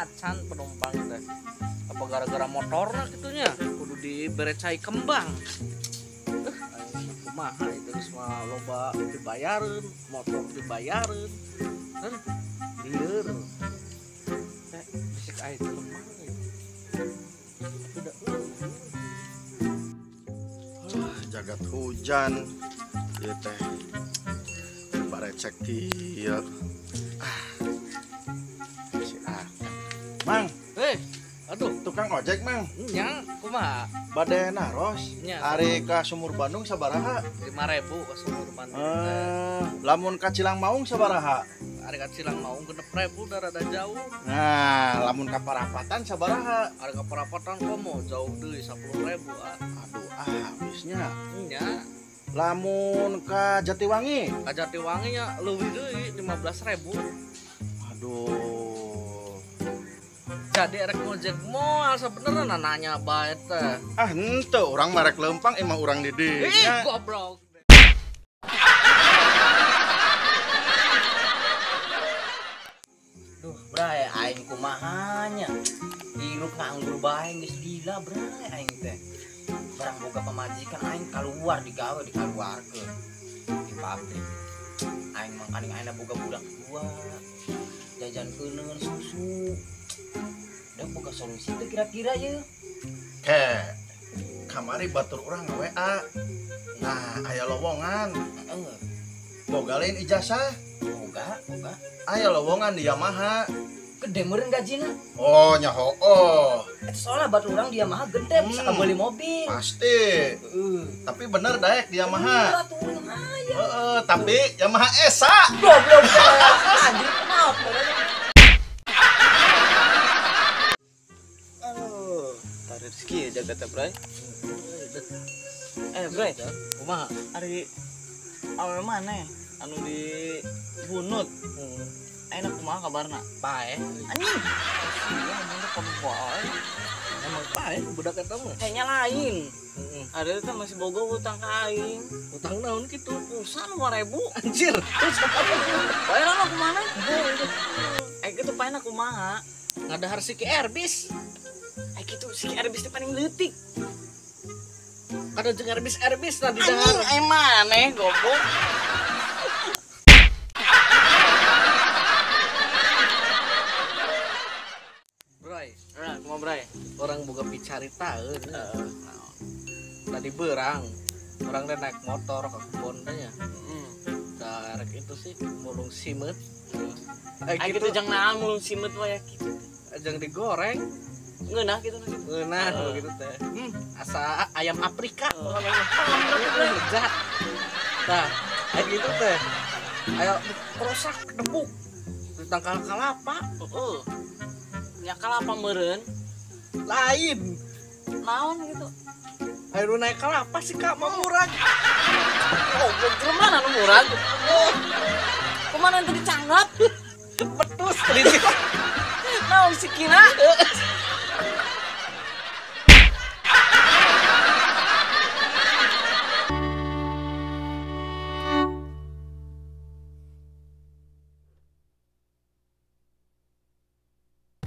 acan penumpang teh. Apa gara-gara motorna gitunya kudu diberecai kembang. Kumaha itu semua loba dibayareun, motor dibayareun. Lieur. Bisik aya lemah. Jagat hujan ieu teh barecek kieu. Si Mang, Aduh, tukang ojek Mang. nya kumaha? Bade naros. Nya. Ari ka Sumur Bandung sabaraha? 5.000 ke Sumur Bandung. Lamun ka Cilang Maung sabaraha? Ari ka Cilang Maung 6.000 da rada jauh. Nah, lamun ka Parapatan sabaraha? Ari ka Parapatan komo jauh deui 10.000. Aduh, habisnya. Nya, Lamun ka Jatiwangi? ka Jatiwangi nya leuwih deui 15.000. Aduh. Jadi rek ngojek moal sebenarnya nanya bae teh. Henteu urang marek lempang emang urang di dieu. Goblok. Duh, bray, aing kumahanya. Hirup nganggur bae geus lila, bray, aing teh. Barang boga pamajikan aing keluar digawe di kaluarkeun di pabrik. Aing mangkaning aing boga budak dua. Jajan keuneun susu. Da boga solusi teh kira-kira ye. Kamari batur urang WA. Nah, aya lowongan. Boga lain ijazah. Boga. Aya lowongan di Yamaha. Gede meureun gajina. Oh, nyaho. Eta soalnya batur urang di Yamaha gede bisa kabeli mobil. Pasti. Tapi bener daek di Yamaha. Atuh urang aya. Tapi Yamaha Esa. Goblok. Anjir kenapa? Rezeki ya jaga teh bray. Bray, Kumaha? ari awe mana anu di bunut. Enak kumaha kabarna? Bae. Anjing. Iya, mun kamu bae. Emang bae budak eta mah. Kayaknya lain. Ada teh masih bogo hutang ka aing. Utang naon kitu? Pulsa 5.000. Anjir. Bayar anu kumaha? Kitu paena kumaha? Ngadahar si Ki Erbis. Kitu si Erbis teh paling leutik. Kada jeung Erbis na di Anjing, dahar. aing maneh goblok. Bray, Kumaha bray? orang boga picaritaeun. Tadi berang. Orang teh naik motor ke kebon teh nya. Da rek itu sih mulung simet. Aing kitu jang naon mulung simet wae kitu. Jeung digoreng. Ngeunah kitu na kitu. Ngeunah gitu teh. Asa ayam Afrika. Alhamdulillah. Lezat. Tah, aya gitu teh. Ayo perosak debuk. Di tangkal kalapa. Heeh. Nya kalapa meureun. Lain. Naon gitu? Ayo naik kalapa sih Kak mau murah. Oh, gimana nu murah? Kumaha tadi canggap? Betus tadi. Naon sikina?